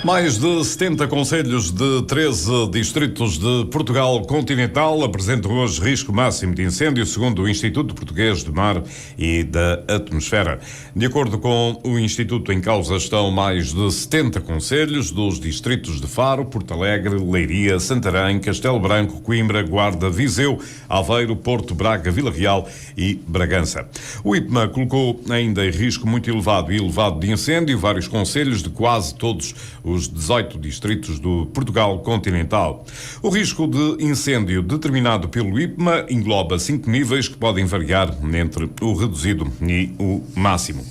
Mais de 70 concelhos de 13 distritos de Portugal continental apresentam hoje risco máximo de incêndio, segundo o Instituto Português do Mar e da Atmosfera. De acordo com o Instituto, em causa estão mais de 70 concelhos dos distritos de Faro, Porto Alegre, Leiria, Santarém, Castelo Branco, Coimbra, Guarda, Viseu, Aveiro, Porto, Braga, Vila Real e Bragança. O IPMA colocou ainda em risco muito elevado de incêndio vários concelhos de quase todos os 18 distritos do Portugal continental. O risco de incêndio determinado pelo IPMA engloba 5 níveis que podem variar entre o reduzido e o máximo.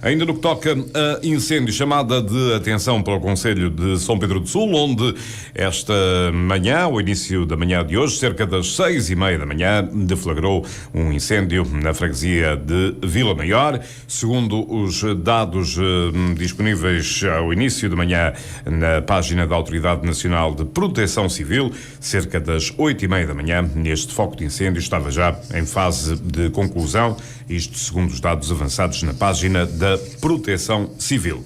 Ainda no que toca a incêndio, chamada de atenção para o concelho de São Pedro do Sul, onde esta manhã, ao início da manhã de hoje, cerca das 6h30 da manhã, deflagrou um incêndio na freguesia de Vila Maior. Segundo os dados disponíveis ao início da manhã na página da Autoridade Nacional de Proteção Civil, cerca das 8h30 da manhã, este foco de incêndio estava já em fase de conclusão, isto segundo os dados avançados na página da Proteção Civil.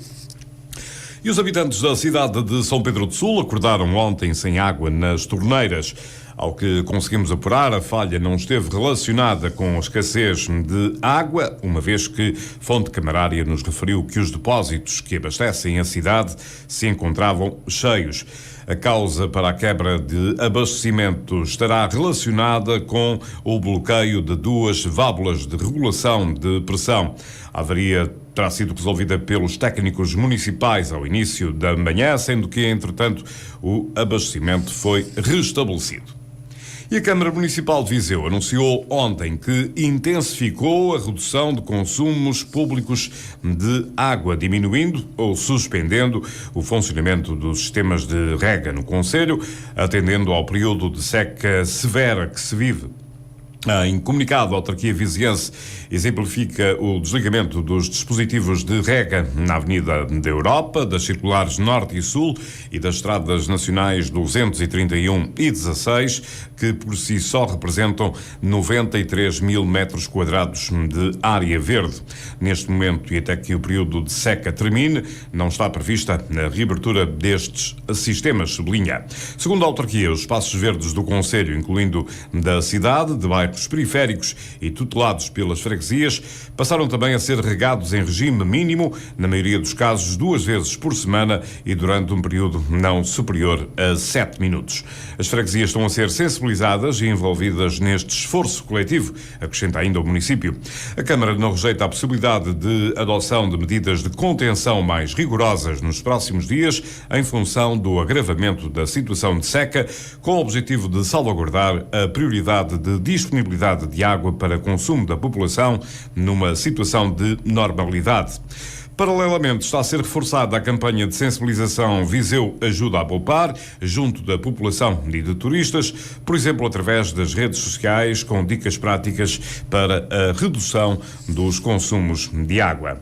E os habitantes da cidade de São Pedro do Sul acordaram ontem sem água nas torneiras. Ao que conseguimos apurar, a falha não esteve relacionada com a escassez de água, uma vez que fonte camarária nos referiu que os depósitos que abastecem a cidade se encontravam cheios. A causa para a quebra de abastecimento estará relacionada com o bloqueio de 2 válvulas de regulação de pressão. A avaria terá sido resolvida pelos técnicos municipais ao início da manhã, sendo que, entretanto, o abastecimento foi restabelecido. E a Câmara Municipal de Viseu anunciou ontem que intensificou a redução de consumos públicos de água, diminuindo ou suspendendo o funcionamento dos sistemas de rega no concelho, atendendo ao período de seca severa que se vive. Em comunicado, a autarquia viziense exemplifica o desligamento dos dispositivos de rega na Avenida da Europa, das circulares Norte e Sul e das estradas nacionais 231 e 16, que por si só representam 93 mil metros quadrados de área verde. Neste momento, e até que o período de seca termine, não está prevista a reabertura destes sistemas, sublinha. Segundo a autarquia, os espaços verdes do concelho, incluindo da cidade, de bairros periféricos e tutelados pelas freguesias, passaram também a ser regados em regime mínimo, na maioria dos casos 2 vezes por semana e durante um período não superior a 7 minutos. As freguesias estão a ser sensibilizadas e envolvidas neste esforço coletivo, acrescenta ainda o município. A Câmara não rejeita a possibilidade de adoção de medidas de contenção mais rigorosas nos próximos dias, em função do agravamento da situação de seca, com o objetivo de salvaguardar a prioridade de disponibilidade de água para consumo da população numa situação de normalidade. Paralelamente, está a ser reforçada a campanha de sensibilização Viseu Ajuda a Poupar, junto da população e de turistas, por exemplo, através das redes sociais, com dicas práticas para a redução dos consumos de água.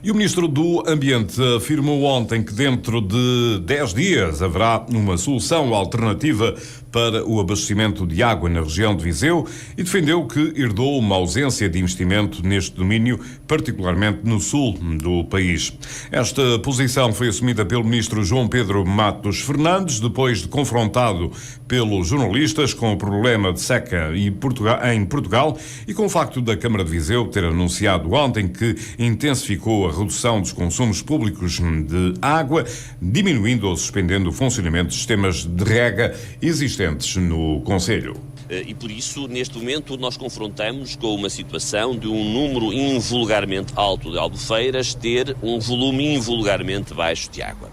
E o Ministro do Ambiente afirmou ontem que dentro de 10 dias haverá uma solução alternativa para o abastecimento de água na região de Viseu e defendeu que herdou uma ausência de investimento neste domínio, particularmente no sul do país. Esta posição foi assumida pelo Ministro João Pedro Matos Fernandes, depois de confrontado pelos jornalistas com o problema de seca em Portugal e com o facto da Câmara de Viseu ter anunciado ontem que intensificou a redução dos consumos públicos de água, diminuindo ou suspendendo o funcionamento de sistemas de rega existentes no concelho. E por isso, neste momento, nós confrontamos com uma situação de um número invulgarmente alto de albufeiras ter um volume invulgarmente baixo de água.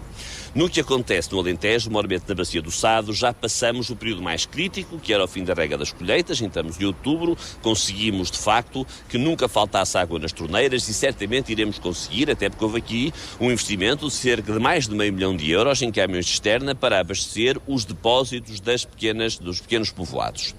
No que acontece no Alentejo, maiormente na Bacia do Sado, já passamos o período mais crítico, que era o fim da rega das colheitas. Estamos em outubro, conseguimos de facto que nunca faltasse água nas torneiras e certamente iremos conseguir, até porque houve aqui um investimento de cerca de mais de €500 mil em caminhões de cisterna para abastecer os depósitos dos pequenos povoados.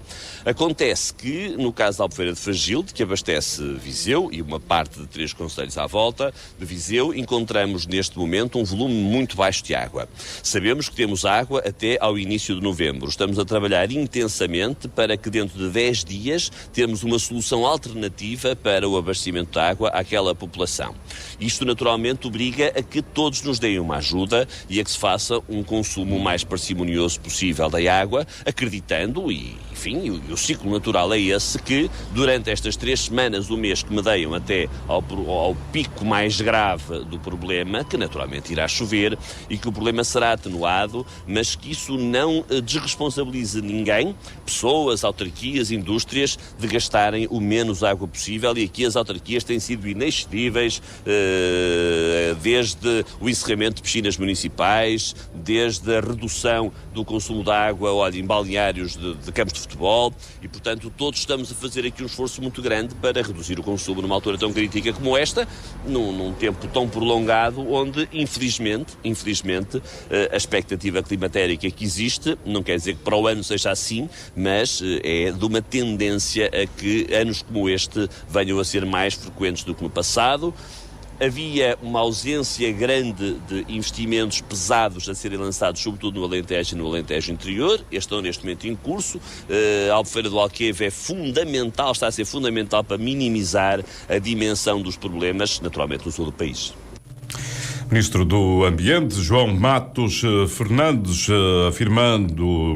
Acontece que, no caso da Albufeira de Fragilde, que abastece Viseu e uma parte de 3 concelhos à volta de Viseu, encontramos neste momento um volume muito baixo de água. água. Sabemos que temos água até ao início de novembro. Estamos a trabalhar intensamente para que dentro de 10 dias termos uma solução alternativa para o abastecimento de água àquela população. Isto naturalmente obriga a que todos nos deem uma ajuda e a que se faça um consumo mais parcimonioso possível da água, acreditando, e enfim, o ciclo natural é esse, que durante estas 3 semanas do mês que medeiam até ao pico mais grave do problema, que naturalmente irá chover e que o problema será atenuado, mas que isso não desresponsabilize ninguém, pessoas, autarquias, indústrias, de gastarem o menos água possível, e aqui as autarquias têm sido inexcedíveis, desde o encerramento de piscinas municipais, desde a redução do consumo de água, em balneários de campos de futebol, e portanto todos estamos a fazer aqui um esforço muito grande para reduzir o consumo numa altura tão crítica como esta, num tempo tão prolongado, onde infelizmente a expectativa climatérica que existe, não quer dizer que para o ano seja assim, mas é de uma tendência a que anos como este venham a ser mais frequentes do que no passado. Havia uma ausência grande de investimentos pesados a serem lançados, sobretudo no Alentejo e no Alentejo interior. Estão neste momento em curso. A Albufeira do Alqueva está a ser fundamental para minimizar a dimensão dos problemas, naturalmente, no sul do país. Ministro do Ambiente, João Matos Fernandes, afirmando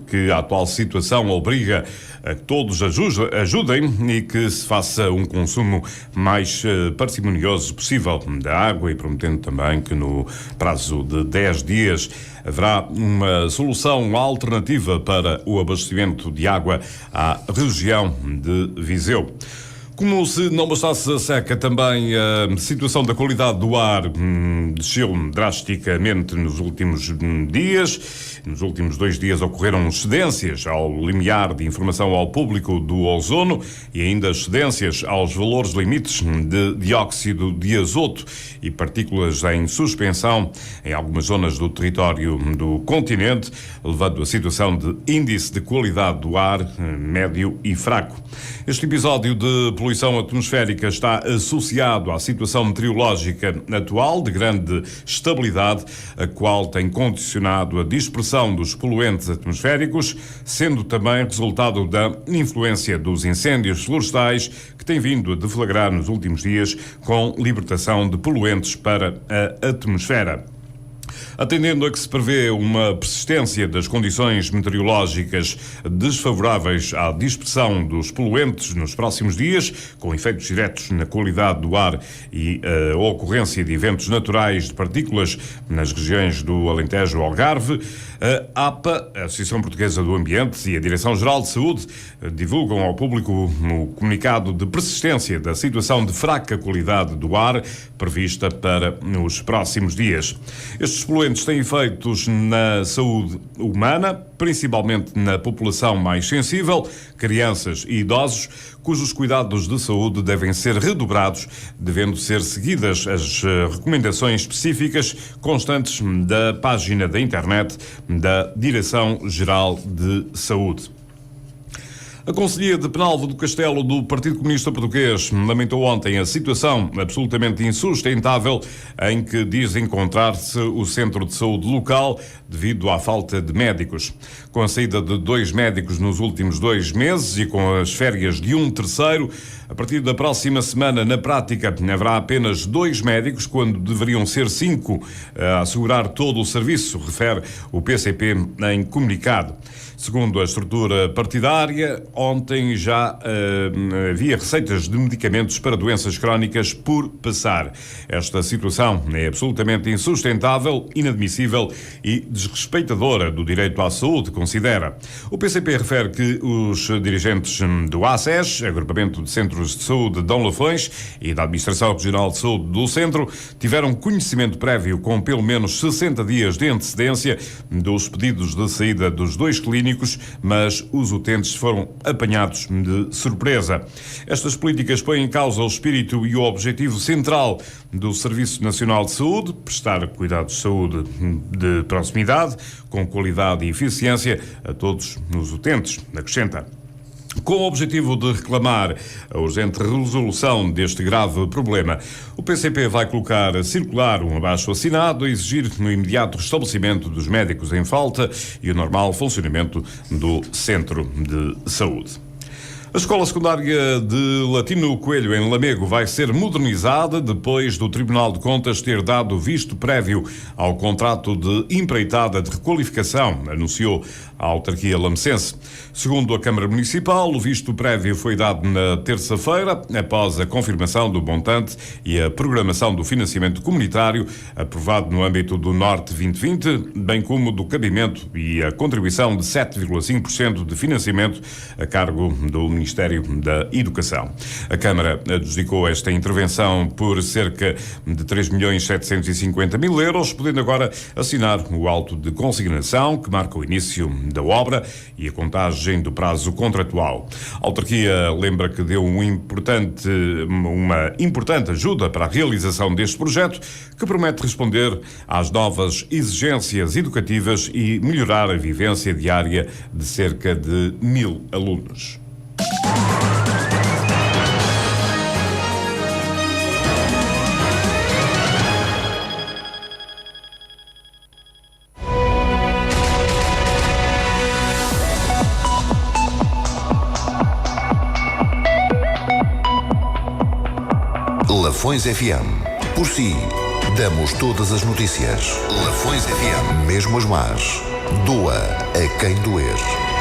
que a atual situação obriga a que todos ajudem e que se faça um consumo mais parcimonioso possível da água, e prometendo também que no prazo de 10 dias haverá uma solução alternativa para o abastecimento de água à região de Viseu. Como se não bastasse a seca, também a situação da qualidade do ar desceu drasticamente nos últimos dias. Nos últimos 2 dias ocorreram excedências ao limiar de informação ao público do ozono e ainda excedências aos valores limites de dióxido de azoto e partículas em suspensão em algumas zonas do território do continente, levando a situação de índice de qualidade do ar médio e fraco. Este episódio de poluição atmosférica está associado à situação meteorológica atual de grande estabilidade, a qual tem condicionado a dispersão dos poluentes atmosféricos, sendo também resultado da influência dos incêndios florestais que têm vindo a deflagrar nos últimos dias com libertação de poluentes para a atmosfera. Atendendo a que se prevê uma persistência das condições meteorológicas desfavoráveis à dispersão dos poluentes nos próximos dias, com efeitos diretos na qualidade do ar e a ocorrência de eventos naturais de partículas nas regiões do Alentejo e Algarve, a APA, a Associação Portuguesa do Ambiente, e a Direção-Geral de Saúde divulgam ao público o comunicado de persistência da situação de fraca qualidade do ar prevista para os próximos dias. Estes poluentes têm efeitos na saúde humana, principalmente na população mais sensível, crianças e idosos, cujos cuidados de saúde devem ser redobrados, devendo ser seguidas as recomendações específicas constantes da página da internet da Direção-Geral de Saúde. A Conselhia de Penalva do Castelo do Partido Comunista Português lamentou ontem a situação absolutamente insustentável em que diz encontrar-se o centro de saúde local devido à falta de médicos. Com a saída de 2 médicos nos últimos 2 meses e com as férias de um terceiro, a partir da próxima semana, na prática, haverá apenas 2 médicos, quando deveriam ser 5 a assegurar todo o serviço, refere o PCP em comunicado. Segundo a estrutura partidária, ontem já havia receitas de medicamentos para doenças crónicas por passar. Esta situação é absolutamente insustentável, inadmissível e desrespeitadora do direito à saúde, considera. O PCP refere que os dirigentes do ACES, Agrupamento de Centros de Saúde de Dão Lafões, e da Administração Regional de Saúde do Centro, tiveram conhecimento prévio com pelo menos 60 dias de antecedência dos pedidos de saída dos 2 clínicos, mas os utentes foram apanhados de surpresa. Estas políticas põem em causa o espírito e o objetivo central do Serviço Nacional de Saúde, prestar cuidados de saúde de proximidade, com qualidade e eficiência a todos os utentes, acrescenta. Com o objetivo de reclamar a urgente resolução deste grave problema, o PCP vai colocar a circular um abaixo-assinado a exigir no imediato restabelecimento dos médicos em falta e o normal funcionamento do centro de saúde. A escola secundária de Latino Coelho, em Lamego, vai ser modernizada depois do Tribunal de Contas ter dado visto prévio ao contrato de empreitada de requalificação, anunciou a autarquia lamecense. Segundo a Câmara Municipal, o visto prévio foi dado na terça-feira, após a confirmação do montante e a programação do financiamento comunitário, aprovado no âmbito do Norte 2020, bem como do cabimento e a contribuição de 7,5% de financiamento a cargo do Ministério da Educação. A Câmara adjudicou esta intervenção por cerca de 3.750.000 euros, podendo agora assinar o auto de consignação que marca o início da obra e a contagem do prazo contratual. A autarquia lembra que deu uma importante ajuda para a realização deste projeto, que promete responder às novas exigências educativas e melhorar a vivência diária de cerca de 1.000 alunos. Lafões FM. Por si, damos todas as notícias. Lafões FM. Mesmo as más. Doa a quem doer.